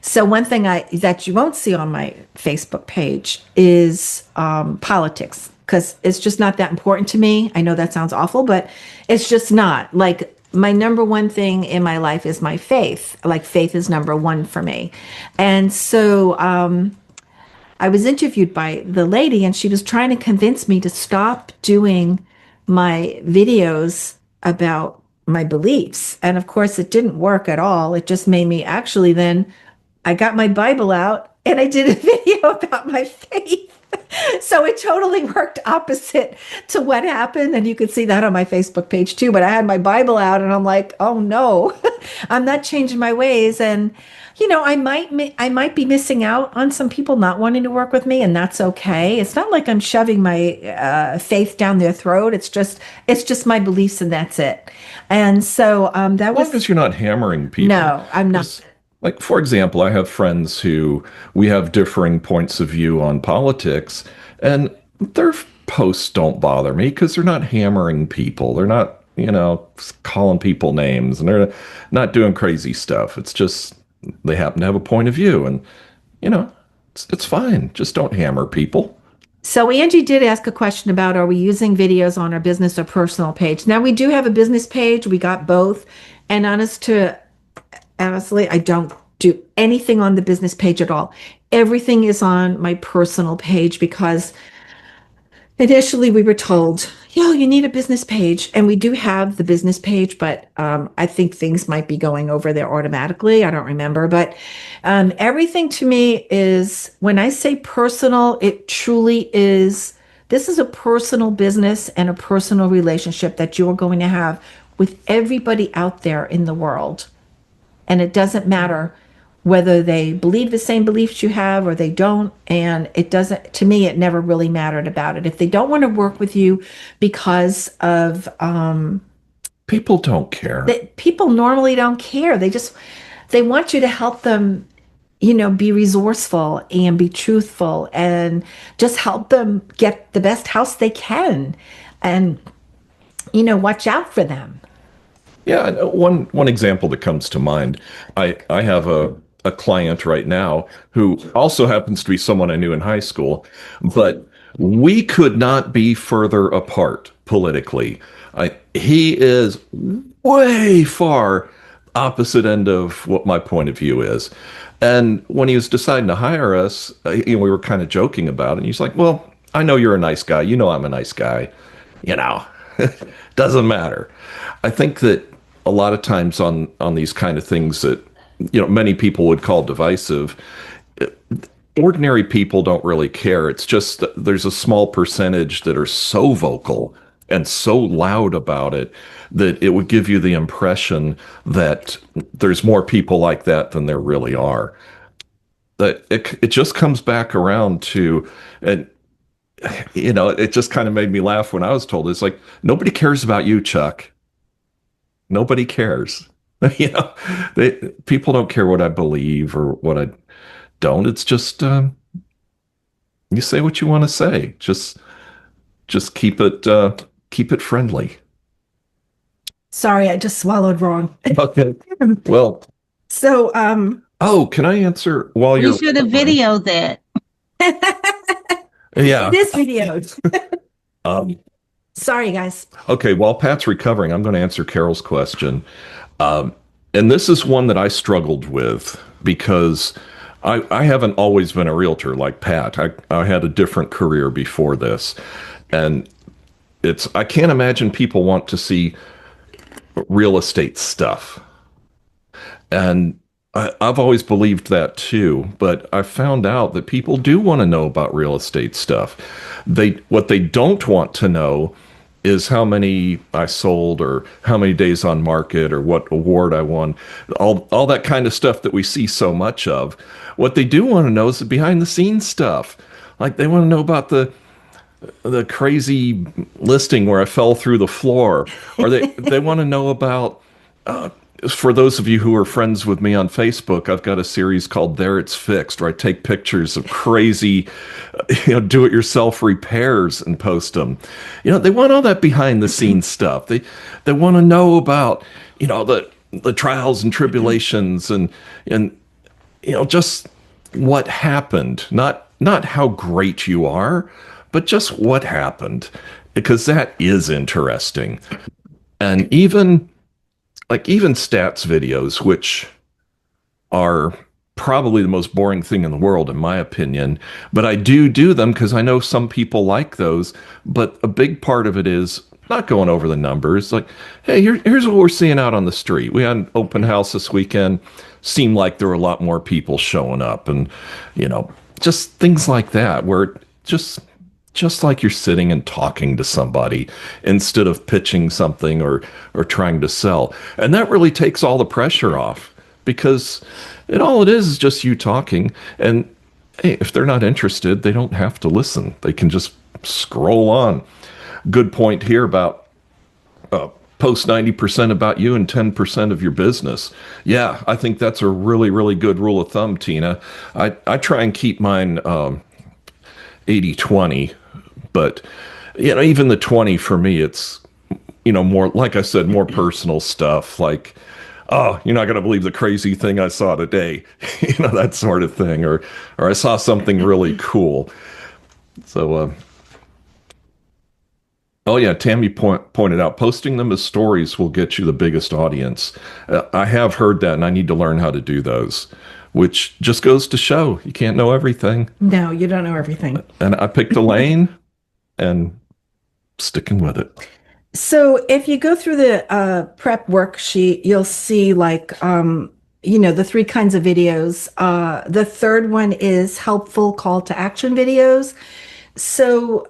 So one thing that you won't see on my Facebook page is politics, because it's just not that important to me. I know that sounds awful, but it's just not. Like, my number one thing in my life is my faith. Like, faith is number one for me. And so I was interviewed by the lady, and she was trying to convince me to stop doing my videos about my beliefs. And of course, it didn't work at all. It just made me actually then I got my Bible out and I did a video about my faith. So it totally worked opposite to what happened. And you could see that on my Facebook page too. But I had my Bible out and I'm like, oh no, I'm not changing my ways. And, I might be missing out on some people not wanting to work with me, and that's okay. It's not like I'm shoving my faith down their throat. It's just my beliefs, and that's it. And so that was. As long as you're not hammering people. No, I'm not. Like, for example, I have friends who we have differing points of view on politics, and their posts don't bother me because they're not hammering people. They're not, calling people names, and they're not doing crazy stuff. It's just they happen to have a point of view, and, it's fine. Just don't hammer people. So Angie did ask a question about, are we using videos on our business or personal page? Now, we do have a business page. We got both. And honestly, I don't do anything on the business page at all. Everything is on my personal page because initially we were told, you need a business page. And we do have the business page, but I think things might be going over there automatically. I don't remember. But everything to me is, when I say personal, it truly is. This is a personal business and a personal relationship that you're going to have with everybody out there in the world. And it doesn't matter whether they believe the same beliefs you have or they don't. And it doesn't, to me, it never really mattered about it. If they don't want to work with you because of, people don't care. People normally don't care. They want you to help them, be resourceful and be truthful and just help them get the best house they can and, watch out for them. Yeah, one example that comes to mind, I have a a client right now who also happens to be someone I knew in high school, but we could not be further apart politically. He is way far opposite end of what my point of view is. And when he was deciding to hire us, we were kind of joking about it. And he's like, well, I know you're a nice guy. You know I'm a nice guy. You know, doesn't matter. I think that a lot of times on these kind of things that, many people would call divisive, ordinary people don't really care. It's just that there's a small percentage that are so vocal and so loud about it that it would give you the impression that there's more people like that than there really are. That it just comes back around to, and it just kind of made me laugh when I was told, it's like, nobody cares about you, Chuck. Nobody cares. People don't care what I believe or what I don't. It's just you say what you want to say. Just keep it friendly. Sorry, I just swallowed wrong. Okay. Well. So, Oh, can I answer while you're? You should have videoed that. Yeah. It is videoed. Sorry, guys. Okay, while Pat's recovering, I'm going to answer Carol's question. And this is one that I struggled with because I haven't always been a realtor like Pat. I had a different career before this. And I can't imagine people want to see real estate stuff. And I've always believed that too, but I found out that people do want to know about real estate stuff. What they don't want to know is how many I sold or how many days on market or what award I won, all that kind of stuff that we see so much of. What they do want to know is the behind the scenes stuff. Like they want to know about the crazy listing where I fell through the floor, or they want to know about, for those of you who are friends with me on Facebook, I've got a series called There It's Fixed, where I take pictures of crazy, do-it-yourself repairs and post them. They want all that behind-the-scenes stuff. They want to know about, the trials and tribulations and just what happened. Not how great you are, but just what happened, because that is interesting. And even stats videos, which are probably the most boring thing in the world, in my opinion, but I do them because I know some people like those. But a big part of it is not going over the numbers. Like, hey, here's what we're seeing out on the street. We had an open house this weekend. Seemed like there were a lot more people showing up, and just things like that, where just like you're sitting and talking to somebody instead of pitching something or trying to sell. And that really takes all the pressure off, because all it is just you talking. And hey, if they're not interested, they don't have to listen. They can just scroll on. Good point here about post 90% about you and 10% of your business. Yeah, I think that's a really, really good rule of thumb, Tina. I try and keep mine 80-20. But, even the 20 for me, it's, more, like I said, more personal stuff. Like, oh, you're not going to believe the crazy thing I saw today, that sort of thing. Or I saw something really cool. So, oh yeah, Tammy pointed out, posting them as stories will get you the biggest audience. I have heard that, and I need to learn how to do those, which just goes to show you can't know everything. No, you don't know everything. And I picked a lane and sticking with it. So if you go through the prep worksheet, you'll see the three kinds of videos. The third one is helpful call to action videos. So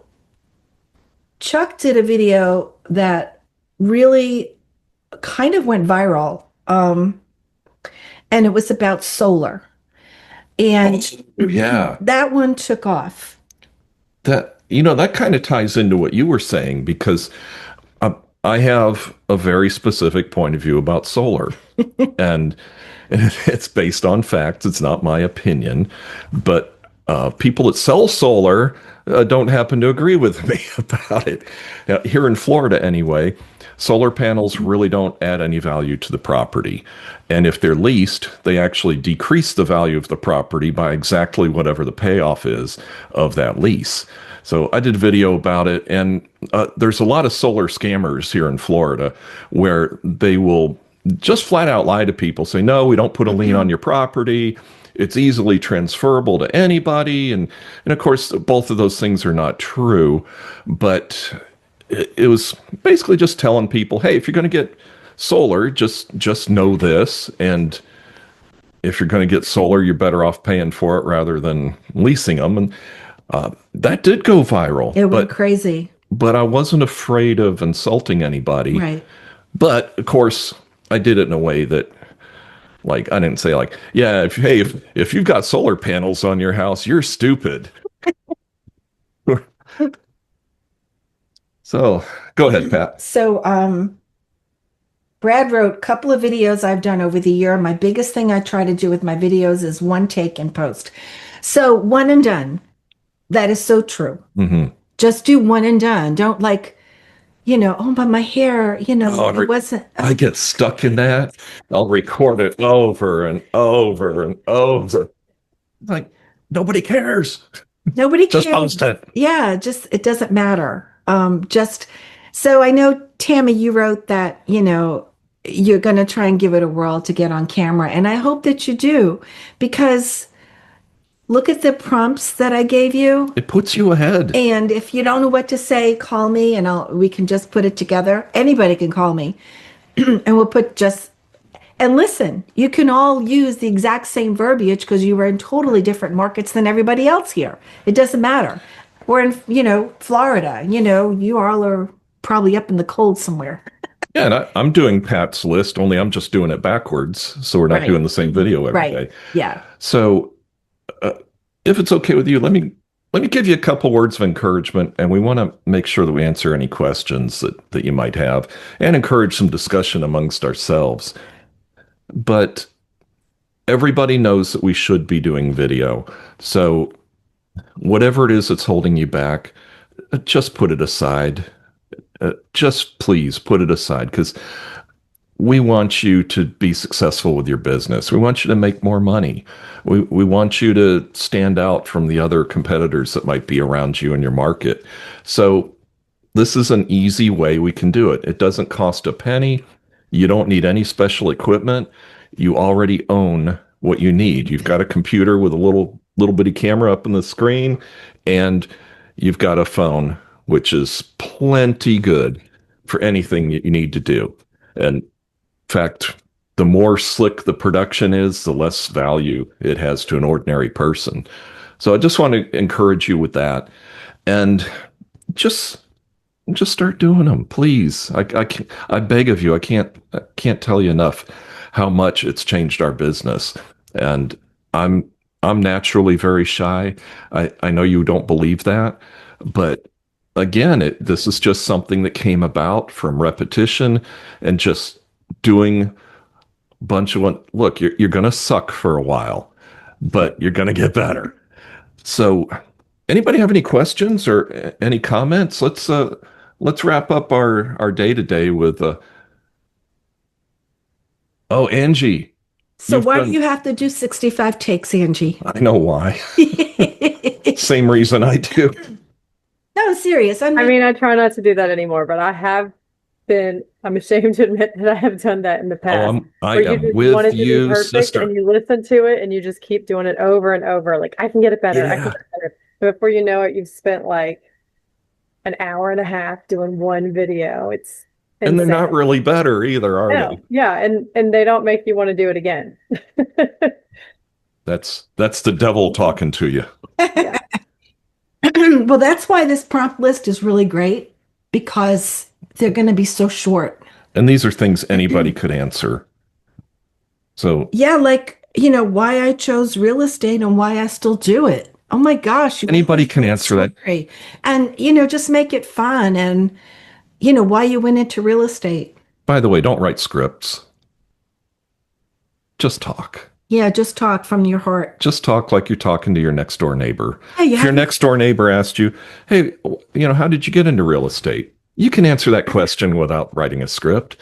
Chuck did a video that really kind of went viral. And it was about solar. And yeah, that one took off. That kind of ties into what you were saying, because I have a very specific point of view about solar. and it's based on facts. It's not my opinion. But people that sell solar don't happen to agree with me about it. Here in Florida, anyway, Solar panels really don't add any value to the property. And if they're leased, they actually decrease the value of the property by exactly whatever the payoff is of that lease. So I did a video about it, and there's a lot of solar scammers here in Florida where they will just flat out lie to people, say, no, we don't put a lien on your property. It's easily transferable to anybody. And of course, both of those things are not true. But it was basically just telling people, hey, if you're going to get solar, just know this. And if you're going to get solar, you're better off paying for it rather than leasing them. And that did go viral. It went crazy. But I wasn't afraid of insulting anybody. Right. But of course, I did it in a way that, like, I didn't say like, yeah, if you've got solar panels on your house, you're stupid. So go ahead, Pat. So, Brad wrote a couple of videos I've done over the year. My biggest thing I try to do with my videos is one take and post. So one and done. That is so true. Mm-hmm. Just do one and done. Don't like, oh, but my hair, it wasn't. I get stuck in that. I'll record it over and over and over. Like, nobody cares. Nobody cares. Just post it. Yeah, it doesn't matter. So I know, Tammy, you wrote that, you're going to try and give it a whirl to get on camera. And I hope that you do, because look at the prompts that I gave you. It puts you ahead. And if you don't know what to say, call me and we can just put it together. Anybody can call me and we'll and listen, you can all use the exact same verbiage because you were in totally different markets than everybody else here. It doesn't matter. We're in, Florida, you all are probably up in the cold somewhere. Yeah, and I'm doing Pat's list, only I'm just doing it backwards. So we're not Right. doing the same video every day. Yeah. So if it's okay with you, let me give you a couple words of encouragement, and we want to make sure that we answer any questions that you might have and encourage some discussion amongst ourselves. But everybody knows that we should be doing video. So whatever it is that's holding you back, just put it aside. Just please put it aside, because we want you to be successful with your business. We want you to make more money. We want you to stand out from the other competitors that might be around you in your market. So this is an easy way we can do it. It doesn't cost a penny. You don't need any special equipment. You already own what you need. You've got a computer with a little bitty camera up on the screen, and you've got a phone, which is plenty good for anything that you need to do. And in fact, the more slick the production is, the less value it has to an ordinary person. So I just want to encourage you with that, and just start doing them, please. I beg of you. I can't tell you enough how much it's changed our business. And I'm naturally very shy. I know you don't believe that, but again, this is just something that came about from repetition and just doing a bunch of one. Look, you're going to suck for a while, but you're going to get better. So anybody have any questions or any comments? Let's wrap up our day today with Angie. So why do you have to do 65 takes, Angie? I know why. Same reason I do. No, I'm serious. I mean, I try not to do that anymore, but I'm ashamed to admit that I have done that in the past. I am with you, sister. And you listen to it and you just keep doing it over and over. Like, I can get it better. Yeah. I can get it better. But before you know it, you've spent like an hour and a half doing one video. It's and they're insane. not really better either, are No. they? Yeah, and they don't make you want to do it again. That's the devil talking to you. Well, that's why this prompt list is really great, because they're going to be so short. And these are things anybody could answer. So Yeah, like, why I chose real estate and why I still do it. Oh my gosh. anybody can answer that. Story. And, just make it fun, and, why you went into real estate. By the way, don't write scripts. Just talk. Yeah, just talk from your heart. Just talk like you're talking to your next door neighbor. Yeah, you If your have- next door neighbor asked you, hey, how did you get into real estate? You can answer that question without writing a script.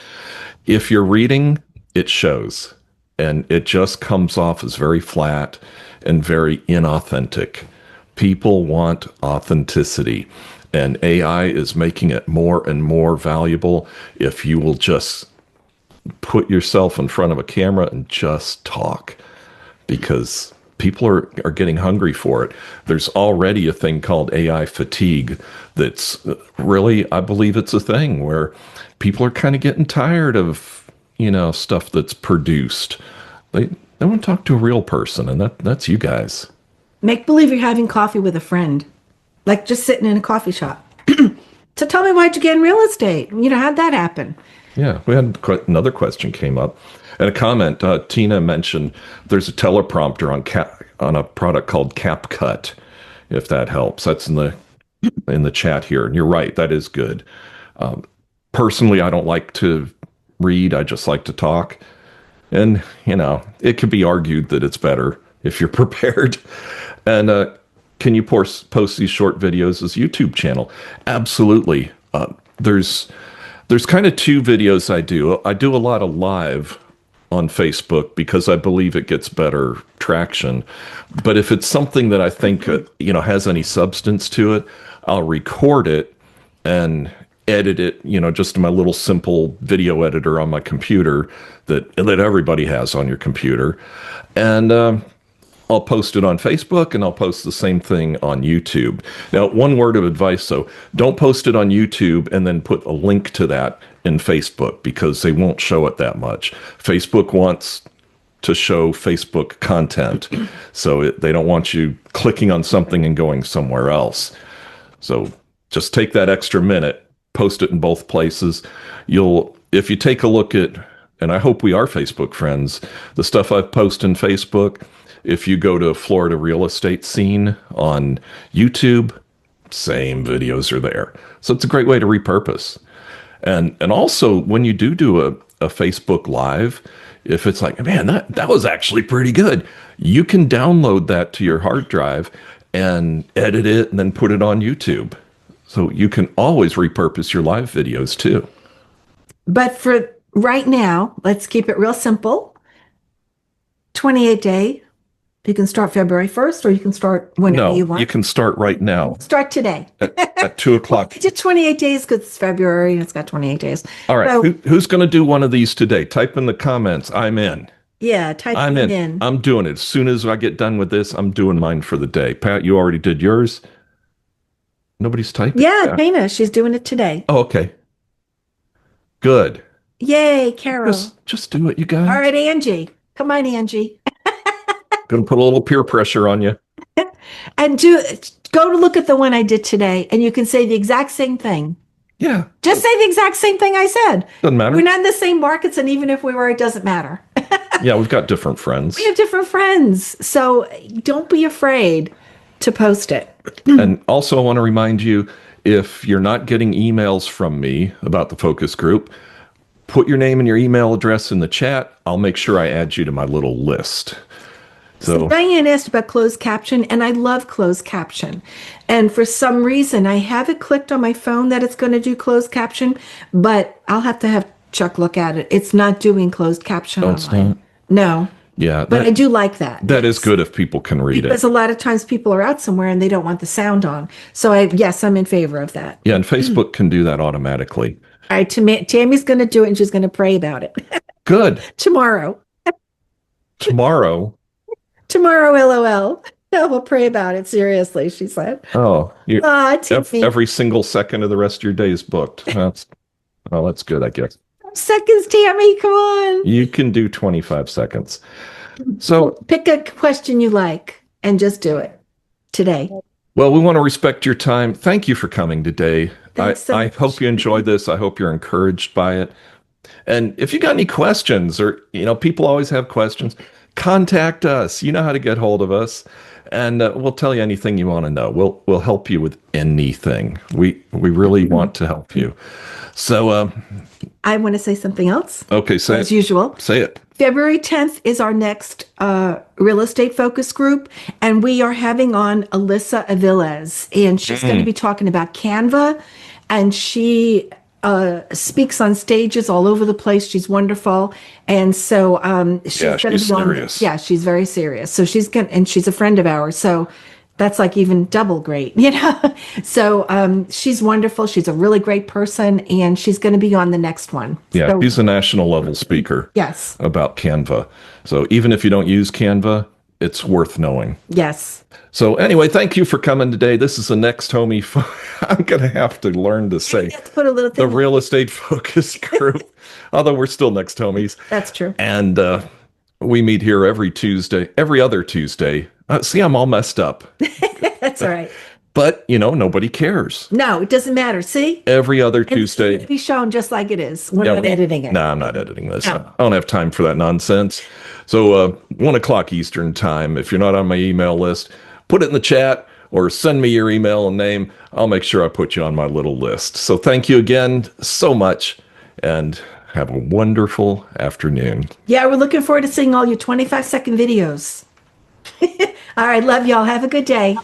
If you're reading, it shows, and it just comes off as very flat and very inauthentic. People want authenticity, and AI is making it more and more valuable if you will just put yourself in front of a camera and just talk, because people are getting hungry for it. There's already a thing called AI fatigue that's really, I believe it's a thing where people are kind of getting tired of, stuff that's produced. They want to talk to a real person, and that's you guys. Make believe you're having coffee with a friend, like just sitting in a coffee shop. So tell me, why'd you get in real estate? How'd that happen? Yeah, we had another question came up, and a comment. Tina mentioned there's a teleprompter on a product called CapCut. If that helps, that's in the chat here. And you're right, that is good. Personally, I don't like to read. I just like to talk, and it could be argued that it's better if you're prepared. And can you post these short videos as YouTube channel? Absolutely. There's kind of two videos I do. I do a lot of live on Facebook because I believe it gets better traction. But if it's something that I think has any substance to it, I'll record it and edit it, just in my little simple video editor on my computer that everybody has on your computer. And I'll post it on Facebook, and I'll post the same thing on YouTube. Now, one word of advice, though, don't post it on YouTube and then put a link to that in Facebook, because they won't show it that much. Facebook wants to show Facebook content, so they don't want you clicking on something and going somewhere else. So just take that extra minute, post it in both places. If you take a look at, and I hope we are Facebook friends, the stuff I've posted in Facebook, if you go to Florida Real Estate Scene on YouTube, same videos are there. So it's a great way to repurpose. And also, when you do a Facebook Live, if it's like, man, that was actually pretty good, you can download that to your hard drive and edit it and then put it on YouTube. So you can always repurpose your live videos too. But for right now, let's keep it real simple. 28-day. You can start February 1st, or you can start whenever you want. You can start right now. Start today. at 2 o'clock. It's 28 days because it's February and it's got 28 days. All right. So, who's going to do one of these today? Type in the comments. I'm in. Yeah, type I'm it in. in. I'm doing it. As soon as I get done with this, I'm doing mine for the day. Pat, you already did yours? Nobody's typing? Yeah, Dana, she's doing it today. Oh, okay. Good. Yay, Carol. Just do it, you guys. All right, Angie. Come on, Angie. Going to put a little peer pressure on you. And go to look at the one I did today, and you can say the exact same thing. Yeah. Just say the exact same thing I said. Doesn't matter. We're not in the same markets, and even if we were, it doesn't matter. Yeah, we've got different friends. We have different friends. So don't be afraid to post it. And also, I want to remind you, if you're not getting emails from me about the focus group, put your name and your email address in the chat. I'll make sure I add you to my little list. So Diane asked about closed caption, and I love closed caption. And for some reason, I have it clicked on my phone that it's going to do closed caption, but I'll have to have Chuck look at it. It's not doing closed caption Oh, it's online. not? No. yeah, But I do like that. that is good if people can read Because it. a lot of times people are out somewhere and they don't want the sound on. So yes, I'm in favor of that. Yeah, and Facebook can do that automatically. All right, Tammy's going to do it, and she's going to pray about it Good. tomorrow. Tomorrow. Tomorrow, LOL. No, we'll pray about it. Seriously, she said. Oh, Timmy. every single second of the rest of your day is booked. That's good, I guess. Seconds, Tammy, come on. You can do 25 seconds. So, Pick a question you like and just do it today. well, we want to respect your time. Thank you for coming today. Thanks so I much. hope you enjoyed this. I hope you're encouraged by it. And if you got any questions, or people always have questions, contact us. You know how to get hold of us, and we'll tell you anything you want to know. We'll help you with anything. We really want to help you. So, I want to say something else, okay, say as it. usual. Say it. February 10th is our next real estate focus group, and we are having on Alyssa Aviles, and she's going to be talking about Canva and she speaks on stages all over the place. She's wonderful, and so she's Yeah, going to she's be on. serious. Yeah, she's very serious. So she's going, and she's a friend of ours. So that's like even double great, you know. So she's wonderful. She's a really great person, and she's going to be on the next one. Yeah, So, she's a national level speaker yes, about Canva. So even if you don't use Canva, it's worth knowing. yes. So anyway, thank you for coming today. This is the Next Homie. I'm going to have to learn to say Let's put a little the thing. real estate focus group, although we're still Next Homies. That's true. And we meet here every other Tuesday. See, I'm all messed up. That's all right. But, nobody cares. No, it doesn't matter. See, Every other and it's Tuesday. to be shown just like it is. We're Yeah, not editing it. No, I'm not editing this. No. I don't have time for that nonsense. So 1 o'clock Eastern time, if you're not on my email list, put it in the chat or send me your email and name. I'll make sure I put you on my little list. So thank you again so much and have a wonderful afternoon. Yeah, we're looking forward to seeing all your 25-second videos. All right, love y'all. Have a good day.